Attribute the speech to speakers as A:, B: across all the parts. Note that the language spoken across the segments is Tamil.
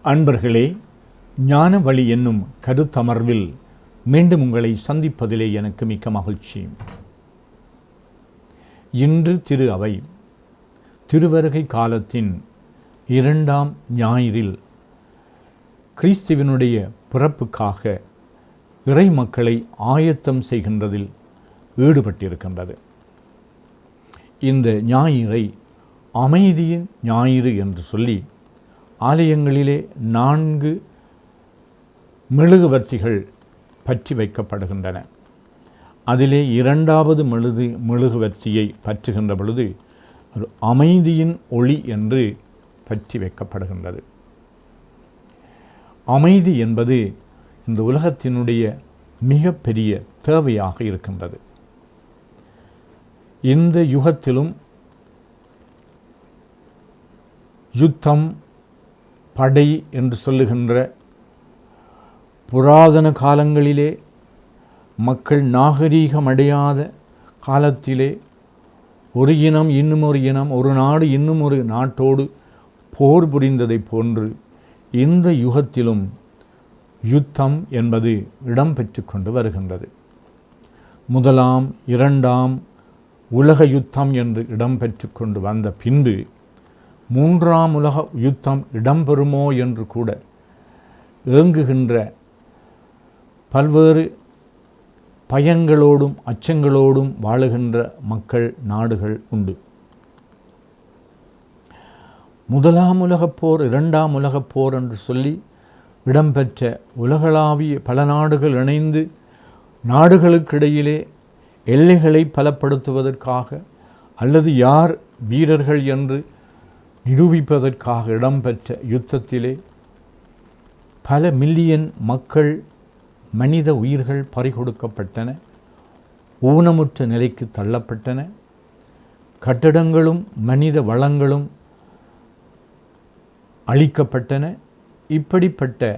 A: அன்பர்களே, ஞான வழி என்னும் கருத்தமர்வில் மீண்டும் உங்களை சந்திப்பதிலே எனக்கு மிக்க மகிழ்ச்சி. இன்று திரு அவை திருவருகை காலத்தின் 2ஆம் ஞாயிறில் கிறிஸ்துவினுடைய பிறப்புக்காக இறை மக்களை ஆயத்தம் செய்கின்றதில் ஈடுபட்டிருக்கின்றது. இந்த ஞாயிறை அமைதியின் ஞாயிறு என்று சொல்லி ஆலயங்களிலே 4 மெழுகுவர்த்திகள் பற்றி வைக்கப்படுகின்றன. அதிலே 2வது மெழுகுவர்த்தியை பற்றுகின்ற பொழுது ஒரு அமைதியின் ஒளி என்று பற்றி வைக்கப்படுகின்றது. அமைதி என்பது இந்த உலகத்தினுடைய மிகப்பெரிய தேவையாக இருக்கின்றது. இந்த யுகத்திலும் யுத்தம், படை என்று சொல்லுகின்ற புராதன காலங்களிலே மக்கள் நாகரீகமடையாத காலத்திலே ஒரு இனம் இன்னும் ஒரு இனம், ஒரு நாடு இன்னும் ஒரு நாட்டோடு போர் புரிந்ததை போன்று இந்த யுகத்திலும் யுத்தம் என்பது இடம்பெற்று கொண்டு வருகின்றது. 1ஆம் 2ஆம் உலக யுத்தம் என்று இடம்பெற்று கொண்டு வந்த பின்பு 3ஆம் உலக யுத்தம் இடம்பெறுமோ என்று கூட ஏங்குகின்ற பல்வேறு பயங்களோடும் அச்சங்களோடும் வாழுகின்ற மக்கள், நாடுகள் உண்டு. 1ஆம் உலகப் போர், 2ஆம் உலகப் போர் என்று சொல்லி இடம்பெற்ற உலகளாவிய பல நாடுகள் இணைந்து நாடுகளுக்கிடையிலே எல்லைகளை பலப்படுத்துவதற்காக அல்லது யார் வீரர்கள் என்று நிரூபிப்பதற்காக இடம்பெற்ற யுத்தத்திலே பல மில்லியன் மக்கள், மனித உயிர்கள் பறிகொடுக்கப்பட்டன, ஊனமுற்ற நிலைக்கு தள்ளப்பட்டன, கட்டடங்களும் மனித வளங்களும் அழிக்கப்பட்டன. இப்படிப்பட்ட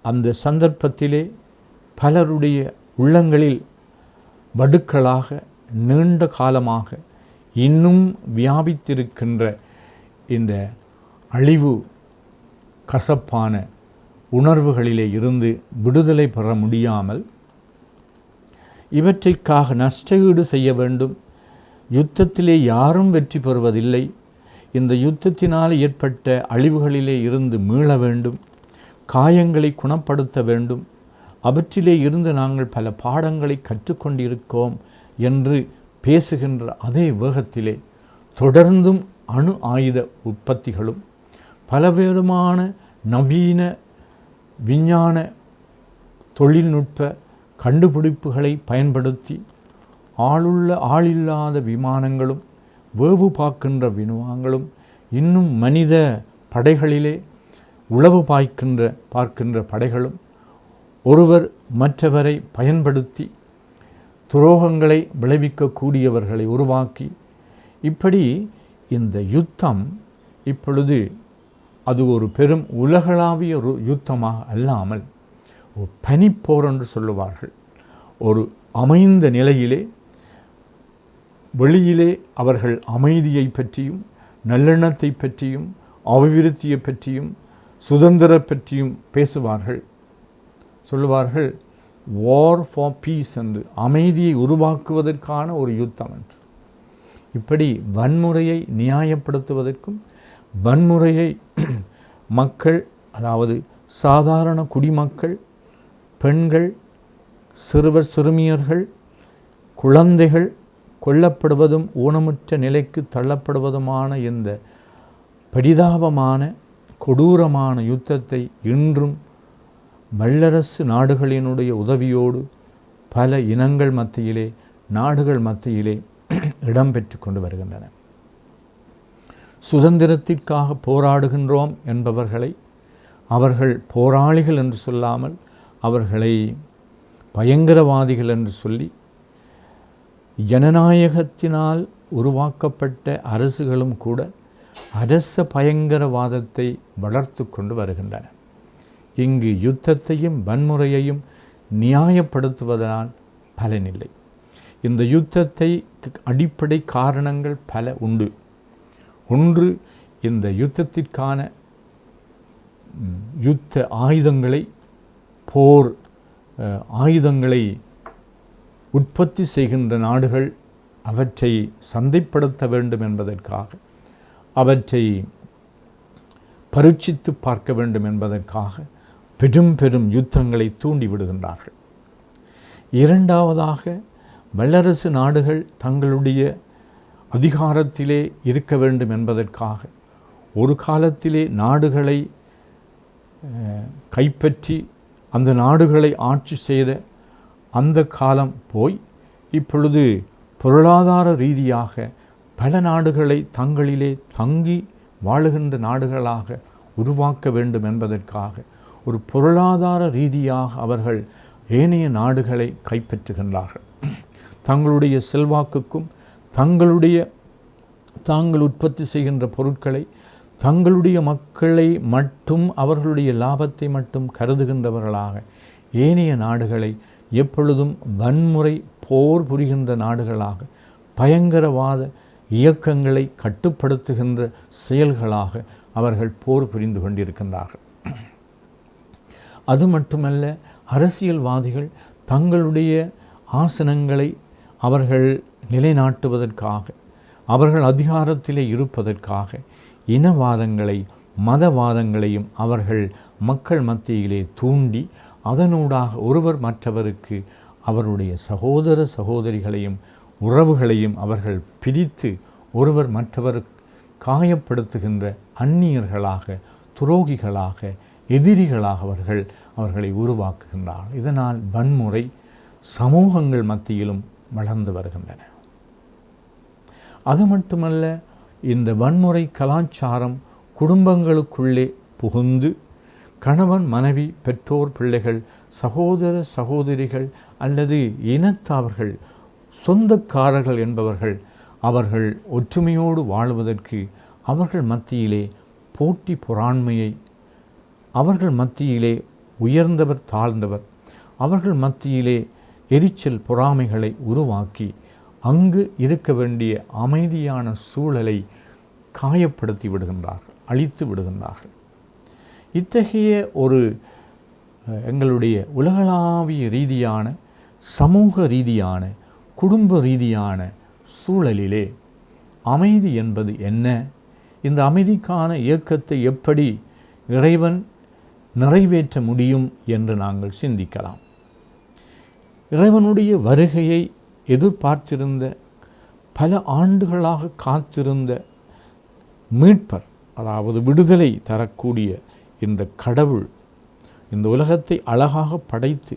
A: அந்த சந்தர்ப்பத்திலே பலருடைய உள்ளங்களில் வடுக்களாக நீண்ட காலமாக இன்னும் வியாபித்திருக்கின்ற இந்த அழிவு கசப்பான உணர்வுகளிலே இருந்து விடுதலை பெற முடியாமல் இவற்றைக்காக நஷ்டஈடு செய்ய வேண்டும். யுத்தத்திலே யாரும் வெற்றி பெறுவதில்லை. இந்த யுத்தத்தினால் ஏற்பட்ட அழிவுகளிலே இருந்து மீள வேண்டும், காயங்களை குணப்படுத்த வேண்டும், அவற்றிலே இருந்து நாங்கள் பல பாடங்களை கற்றுக்கொண்டிருக்கோம் என்று பேசுகின்ற அதே வேகத்திலே தொடர்ந்தும் அணு ஆயுத உற்பத்திகளும் பலவிதமான நவீன விஞ்ஞான தொழில்நுட்ப கண்டுபிடிப்புகளை பயன்படுத்தி ஆளில்லாத விமானங்களும் வேவு பார்க்கின்ற விமானங்களும் இன்னும் மனித படைகளிலே உளவு பார்க்கின்ற படைகளும் ஒருவர் மற்றவரை பயன்படுத்தி துரோகங்களை விளைவிக்கக்கூடியவர்களை உருவாக்கி, இப்படி இந்த யுத்தம் இப்பொழுது அது ஒரு பெரும் உலகளாவிய ஒரு யுத்தமாக அல்லாமல் ஒரு பனிப்போர் என்று சொல்லுவார்கள். ஒரு அமைந்த நிலையிலே வெளியிலே அவர்கள் அமைதியை பற்றியும் நல்லெண்ணத்தை பற்றியும் அபிவிருத்தியை பற்றியும் சுதந்திர பற்றியும் பேசுவார்கள், சொல்லுவார்கள். வார் ஃபார் பீஸ் என்று, அமைதியை உருவாக்குவதற்கான ஒரு யுத்தம் என்று. இப்படி வன்முறையை நியாயப்படுத்துவதற்கும் வன்முறையை மக்கள், அதாவது சாதாரண குடிமக்கள், பெண்கள், சிறுவர் சிறுமியர்கள், குழந்தைகள் கொல்லப்படுவதும் ஊனமுற்ற நிலைக்கு தள்ளப்படுவதுமான இந்த பரிதாபமான கொடூரமான யுத்தத்தை இன்றும் வல்லரசு நாடுகளினுடைய உதவியோடு பல இனங்கள் மத்தியிலே, நாடுகள் மத்தியிலே இடம்பெற்று கொண்டு வருகின்றன. சுதந்திரத்திற்காக போராடுகின்றோம் என்பவர்களை அவர்கள் போராளிகள் என்று சொல்லாமல் அவர்களை பயங்கரவாதிகள் என்று சொல்லி, ஜனநாயகத்தினால் உருவாக்கப்பட்ட அரசுகளும் கூட அரச பயங்கரவாதத்தை வளர்த்து கொண்டு வருகின்றன. இங்கு யுத்தத்தையும் வன்முறையையும் நியாயப்படுத்துவதனால் பலனில்லை. இந்த யுத்தத்தை அடிப்படை காரணங்கள் பல உண்டு. ஒன்று, இந்த யுத்தத்திற்கான யுத்த ஆயுதங்களை, போர் ஆயுதங்களை உற்பத்தி செய்கின்ற நாடுகள் அவற்றை சந்தைப்படுத்த வேண்டும் என்பதற்காக, அவற்றை பரீட்சித்து பார்க்க வேண்டும் என்பதற்காக பெரும் பெரும் யுத்தங்களை தூண்டிவிடுகின்றார்கள். இரண்டாவதாக, வல்லரசு நாடுகள் தங்களுடைய அதிகாரத்திலே இருக்க வேண்டும் என்பதற்காக ஒரு காலத்திலே நாடுகளை கைப்பற்றி அந்த நாடுகளை ஆட்சி செய்த அந்த காலம் போய் இப்பொழுது பொருளாதார ரீதியாக பல நாடுகளை தங்களிலே தங்கி வாழுகின்ற நாடுகளாக உருவாக்க வேண்டும் என்பதற்காக ஒரு பொருளாதார ரீதியாக அவர்கள் ஏனைய நாடுகளை கைப்பற்றுகின்றார்கள். தங்களுடைய செல்வாக்குக்கும் தாங்கள் உற்பத்தி செய்கின்ற பொருட்களை தங்களுடைய மக்களை மட்டும், அவர்களுடைய லாபத்தை மட்டும் கருதுகின்றவர்களாக ஏனைய நாடுகளை எப்பொழுதும் வன்முறை போர் புரிகின்ற நாடுகளாக, பயங்கரவாத இயக்கங்களை கட்டுப்படுத்துகின்ற செயல்களாக அவர்கள் போர் புரிந்து கொண்டிருக்கின்றார்கள். அது மட்டுமல்ல, அரசியல்வாதிகள் தங்களுடைய ஆசனங்களை அவர்கள் நிலைநாட்டுவதற்காக, அவர்கள் அதிகாரத்திலே இருப்பதற்காக இனவாதங்களை, மதவாதங்களையும் அவர்கள் மக்கள் மத்தியிலே தூண்டி அதனூடாக ஒருவர் மற்றவருக்கு அவருடைய சகோதர சகோதரிகளையும் அவர்களையும் அவர்கள் பிரித்து ஒருவர் மற்றவர் காயப்படுத்துகின்ற அந்நியர்களாக, துரோகிகளாக, எதிரிகளாக அவர்களை உருவாக்குகின்றார்கள். இதனால் வன்முறை சமூகங்கள் மத்தியிலும் வளர்ந்து வருகின்றன. அது மட்டுமல்ல, இந்த வன்முறை கலாச்சாரம் குடும்பங்களுக்குள்ளே புகுந்து கணவன், மனைவி, பெற்றோர், பிள்ளைகள், சகோதர சகோதரிகள் அல்லது இனத்தவர்கள், சொந்தக்காரர்கள் என்பவர்கள் அவர்கள் ஒற்றுமையோடு வாழ்வதற்கு அவர்கள் மத்தியிலே போட்டி பொறாண்மையை, அவர்கள் மத்தியிலே உயர்ந்தவர் தாழ்ந்தவர், அவர்கள் மத்தியிலே எரிச்சல் பொறாமைகளை உருவாக்கி அங்கு இருக்க வேண்டிய அமைதியான சூழலை காயப்படுத்தி விடுகின்றார்கள், அழித்து விடுகின்றார்கள். இத்தகைய ஒரு எங்களுடைய உலகளாவிய ரீதியான, சமூக ரீதியான, குடும்ப ரீதியான சூழலிலே அமைதி என்பது என்ன? இந்த அமைதிக்கான இயக்கத்தை எப்படி இறைவன் நிறைவேற்ற முடியும் என்று நாங்கள் சிந்திக்கலாம். இறைவனுடைய வருகையை எதிர்பார்த்திருந்த, பல ஆண்டுகளாக காத்திருந்த மீட்பர், அதாவது விடுதலை தரக்கூடிய இந்த கடவுள் இந்த உலகத்தை அழகாக படைத்து,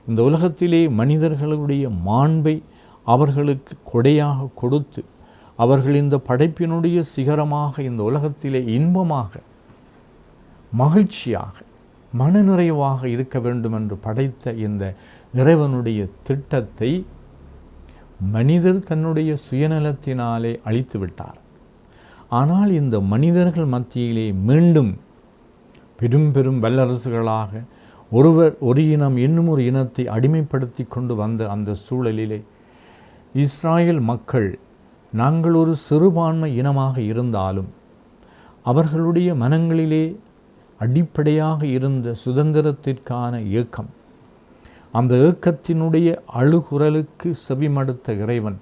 A: இந்த உலகத்திலே மனிதர்களுடைய மாண்பை அவர்களுக்கு கொடையாக கொடுத்து, அவர்கள் இந்த படைப்பினுடைய சிகரமாக இந்த உலகத்திலே இன்பமாக, மகிழ்ச்சியாக, மனநிறைவாக இருக்க வேண்டும் என்று படைத்த இந்த இறைவனுடைய திட்டத்தை மனிதர் தன்னுடைய சுயநலத்தினாலே அழித்து விட்டார். ஆனால் இந்த மனிதர்கள் மத்தியிலே மீண்டும் பெரும் பெரும் வல்லரசுகளாக ஒரு இனம் இன்னும் ஒரு இனத்தை அடிமைப்படுத்தி கொண்டு வந்த அந்த சூழலிலே இஸ்ராயேல் மக்கள், நாங்கள் ஒரு சிறுபான்மை இனமாக இருந்தாலும் அவர்களுடைய மனங்களிலே அடிப்படையாக இருந்த சுதந்திரத்திற்கான இயக்கம், அந்த இயக்கத்தினுடைய அழுகுரலுக்கு செவிமடுத்த இறைவன்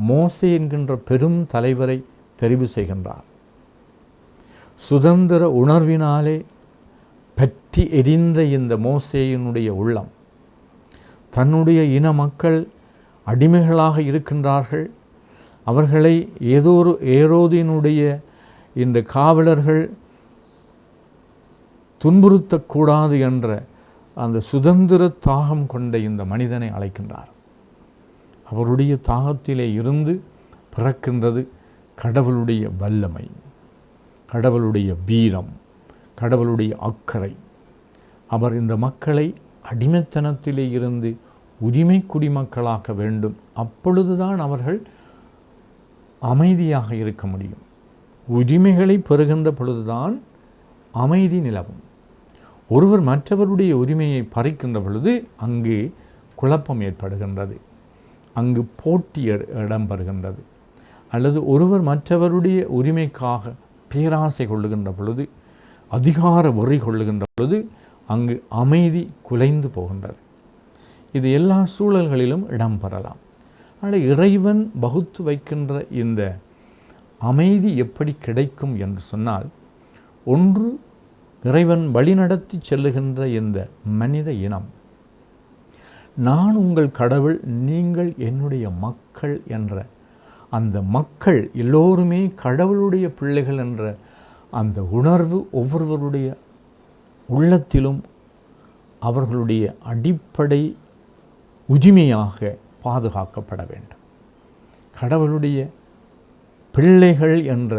A: மோசே என்கின்ற பெரும் தலைவரை தெரிவு செய்கின்றார். சுதந்திர உணர்வினாலே பற்றி எரிந்த இந்த மோசேயினுடைய உள்ளம், தன்னுடைய இன மக்கள் அடிமைகளாக இருக்கின்றார்கள், அவர்களை ஏரோதினுடைய இந்த காவலர்கள் துன்புறுத்தக்கூடாது என்ற அந்த சுதந்திர தாகம் கொண்ட இந்த மனிதனை அழைக்கின்றார். அவருடைய தாகத்திலே இருந்து பிறக்கின்றது கடவுளுடைய வல்லமை, கடவுளுடைய வீரம், கடவுளுடைய அக்கறை. அவர் இந்த மக்களை அடிமைத்தனத்திலே இருந்து உரிமை குடிமக்களாக்க வேண்டும். அப்பொழுதுதான் அவர்கள் அமைதியாக இருக்க முடியும். உரிமைகளை பெறுகின்ற பொழுதுதான் அமைதி நிலவும். ஒருவர் மற்றவருடைய உரிமையை பறிக்கின்ற பொழுது அங்கு குழப்பம் ஏற்படுகின்றது, அங்கு போட்டி இடம்பெறுகின்றது. அல்லது ஒருவர் மற்றவருடைய உரிமைக்காக பேராசை கொள்ளுகின்ற பொழுது அதிகார வெறி கொள்ளுகின்ற பொழுது அங்கு அமைதி குலைந்து போகின்றது. இது எல்லா சூழல்களிலும் இடம்பெறலாம். ஆனால் இறைவன் வகுத்து வைக்கின்ற இந்த அமைதி எப்படி கிடைக்கும் என்று சொன்னால், ஒன்று இறைவன் வழிநடத்தி செல்லுகின்ற இந்த மனித இனம், நான் உங்கள் கடவுள், நீங்கள் என்னுடைய மக்கள் என்ற அந்த மக்கள் எல்லோருமே கடவுளுடைய பிள்ளைகள் என்ற அந்த உணர்வு ஒவ்வொருவருடைய உள்ளத்திலும் அவர்களுடைய அடிப்படை உரிமையாக பாதுகாக்கப்பட வேண்டும். கடவுளுடைய பிள்ளைகள் என்ற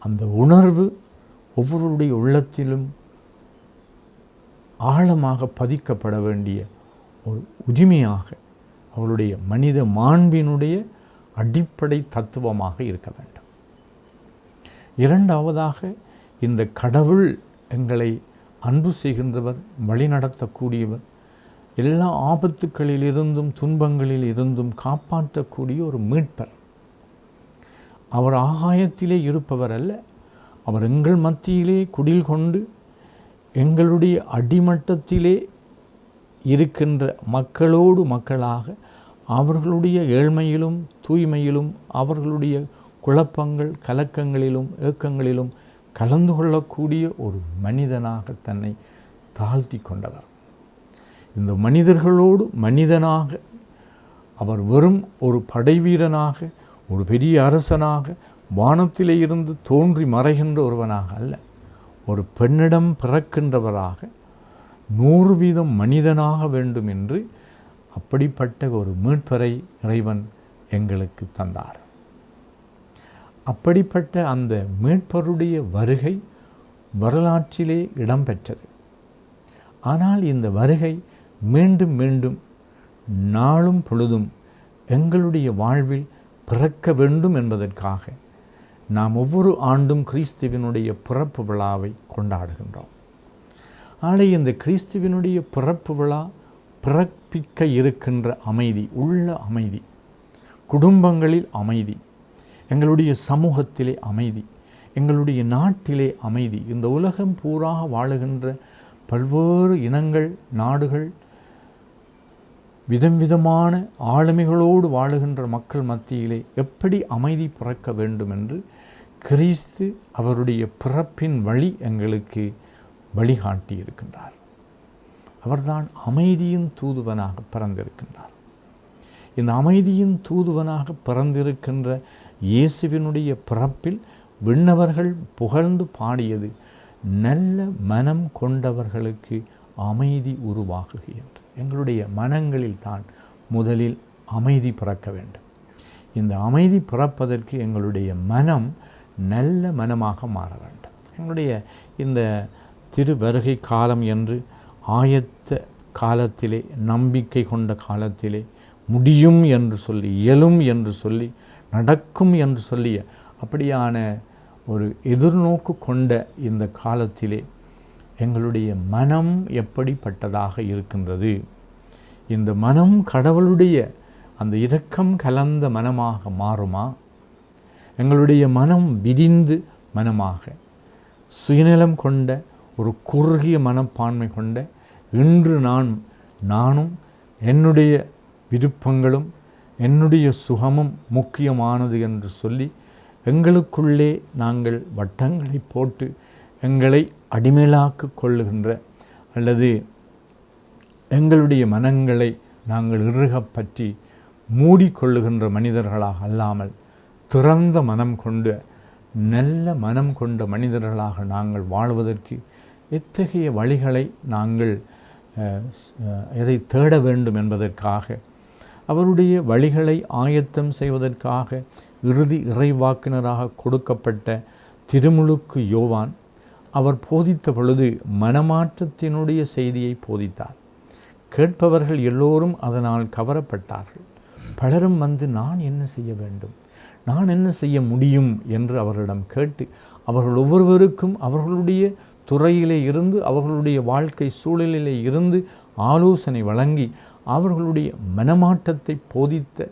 A: அந்த உணர்வு ஒவ்வொருடைய உள்ளத்திலும் ஆழமாக பதிக்கப்பட வேண்டிய ஒரு உரிமையாக, அவளுடைய மனித மாண்பினுடைய அடிப்படை தத்துவமாக இருக்க வேண்டும். இரண்டாவதாக, இந்த கடவுள் எங்களை அன்பு செய்கின்றவர், வழிநடத்தக்கூடியவர், எல்லா ஆபத்துக்களிலிருந்தும் துன்பங்களில் இருந்தும் காப்பாற்றக்கூடிய ஒரு மீட்பர். அவர் ஆகாயத்திலே இருப்பவர் அல்ல, அவர் எங்கள் மத்தியிலே குடில் கொண்டு எங்களுடைய அடிமட்டத்திலே இருக்கின்ற மக்களோடு மக்களாக அவர்களுடைய ஏழ்மையிலும் தூய்மையிலும் அவர்களுடைய குழப்பங்கள் கலக்கங்களிலும் ஏக்கங்களிலும் கலந்து கொள்ளக்கூடிய ஒரு மனிதனாக தன்னை தாழ்த்தி கொண்டவர். இந்த மனிதர்களோடு மனிதனாக அவர் வெறும் ஒரு படைவீரனாக, ஒரு பெரிய அரசனாக, வானத்திலே இருந்து தோன்றி மறைகின்ற ஒருவனாக அல்ல, ஒரு பெண்ணிடம் பிறக்கின்றவராக 100% மனிதனாக வேண்டும் என்று அப்படிப்பட்ட ஒரு மீட்பரை இறைவன் எங்களுக்கு தந்தார். அப்படிப்பட்ட அந்த மீட்பருடைய வருகை வரலாற்றிலே இடம்பெற்றது. ஆனால் இந்த வருகை மீண்டும் மீண்டும் நாளும் பொழுதும் எங்களுடைய வாழ்வில் பிறக்க வேண்டும் என்பதற்காக நாம் ஒவ்வொரு ஆண்டும் கிறிஸ்துவினுடைய பிறப்பு விழாவை கொண்டாடுகின்றோம். ஆனால் இந்த கிறிஸ்துவினுடைய பிறப்பு விழா பிறப்பிக்க இருக்கின்ற அமைதி, உள்ள அமைதி, குடும்பங்களில் அமைதி, எங்களுடைய சமூகத்திலே அமைதி, எங்களுடைய நாட்டிலே அமைதி, இந்த உலகம் பூராக வாழுகின்ற பல்வேறு இனங்கள், நாடுகள், விதம் விதமான ஆளுமைகளோடு வாழுகின்ற மக்கள் மத்தியிலே எப்படி அமைதி பிறக்க வேண்டும் என்று கிறிஸ்து அவருடைய பிறப்பின் வழி எங்களுக்கு வழிகாட்டி இருக்கின்றார். அவர்தான் அமைதியின் தூதுவனாக பிறந்திருக்கின்றார். இந்த அமைதியின் தூதுவனாக பிறந்திருக்கின்ற இயேசுவினுடைய பிறப்பில் விண்ணவர்கள் புகழ்ந்து பாடியது, நல்ல மனம் கொண்டவர்களுக்கு அமைதி உருவாகுகின்றது. எங்களுடைய மனங்களில் தான் முதலில் அமைதி பிறக்க வேண்டும். இந்த அமைதி பிறப்பதற்கு எங்களுடைய மனம் நல்ல மனமாக மாற வேண்டும். எங்களுடைய இந்த திருவருகை காலம் என்று ஆயத்த காலத்திலே, நம்பிக்கை கொண்ட காலத்திலே, முடியும் என்று சொல்லி, இயலும் என்று சொல்லி, நடக்கும் என்று சொல்லிய அப்படியான ஒரு எதிர்நோக்கு கொண்ட இந்த காலத்திலே எங்களுடைய மனம் எப்படிப்பட்டதாக இருக்கின்றது? இந்த மனம் கடவுளுடைய அந்த இரக்கம் கலந்த மனமாக மாறுமா? எங்களுடைய மனம் விரிந்து மனமாக, சுயநலம் கொண்ட ஒரு குறுகிய மனப்பான்மை கொண்ட, இன்று நானும் என்னுடைய விருப்பங்களும் என்னுடைய சுகமும் முக்கியமானது என்று சொல்லி எங்களுக்குள்ளே நாங்கள் வட்டங்களை போட்டு எங்களை அடிமையாக்கி கொள்ளுகின்ற, அல்லது எங்களுடைய மனங்களை நாங்கள் இறுகப்பற்றி மூடிக்கொள்ளுகின்ற மனிதர்களாக அல்லாமல் திறந்த மனம் கொண்டு நல்ல மனம் கொண்ட மனிதர்களாக நாங்கள் வாழ்வதற்கு எத்தகைய வழிகளை நாங்கள் எதை தேட வேண்டும் என்பதற்காக, அவருடைய வழிகளை ஆயத்தம் செய்வதற்காக இறுதி இறைவாக்கினராக கொடுக்கப்பட்ட திருமுழுக்கு யோவான் அவர் போதித்த பொழுது மனமாற்றத்தினுடைய செய்தியை போதித்தார். கேட்பவர்கள் எல்லோரும் அதனால் கவரப்பட்டார்கள். பலரும் வந்து, நான் என்ன செய்ய வேண்டும், நான் என்ன செய்ய முடியும் என்று அவர்களிடம் கேட்டு, அவர்கள் ஒவ்வொருவருக்கும் அவர்களுடைய துறையிலே இருந்து, அவர்களுடைய வாழ்க்கை சூழலிலே இருந்து ஆலோசனை வழங்கி அவர்களுடைய மனமாற்றத்தை போதித்த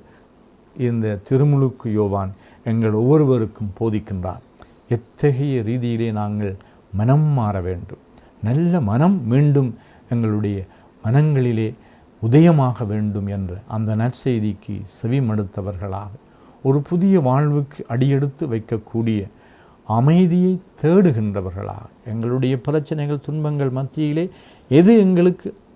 A: இந்த திருமுழுக்கு யோவான் எங்கள் ஒவ்வொருவருக்கும் போதிக்கின்றார். எத்தகைய ரீதியிலே நாங்கள் மனம் மாற வேண்டும். நல்ல மனம் மீண்டும் எங்களுடைய மனங்களிலே உதயமாக வேண்டும் என்ற அந்த நற்செய்திக்கு செவிமடுத்தவர்களாக ஒரு புதிய வாழ்வுக்கு அடியெடுத்து வைக்கக்கூடிய அமைதியை தேடுகின்றவர்களாக எங்களுடைய பிரச்சனைகள் துன்பங்கள் மத்தியிலே எது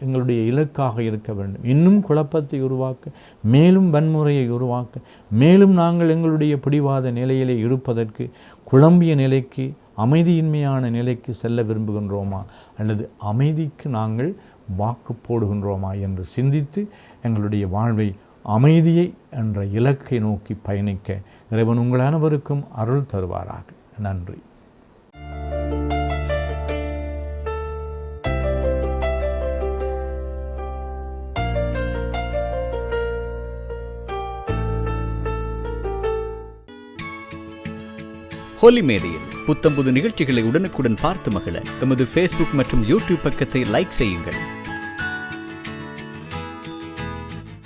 A: எங்களுடைய இலக்காக இருக்க வேண்டும், இன்னும் குழப்பத்தை உருவாக்க, மேலும் வன்முறையை உருவாக்க, மேலும் நாங்கள் எங்களுடைய பிடிவாத நிலையிலே இருப்பதற்கு குழம்பிய நிலைக்கு அமைதியின்மையான நிலைக்கு செல்ல விரும்புகின்றோமா அல்லது அமைதிக்கு நாங்கள் வாக்கு போடுகின்றோமா என்று சிந்தித்து எங்களுடைய வாழ்வை அமைதியை என்ற இலக்கை நோக்கி பயணிக்க இறைவன் உங்கள் அனைவருக்கும் அருள் தருவாராக. நன்றி.
B: ஹோலி மேடையில் புத்தம்புது நிகழ்ச்சிகளை உடனுக்குடன் பார்த்து மகிழ எமது ஃபேஸ்புக் மற்றும் யூடியூப் பக்கத்தை லைக் செய்யுங்கள்.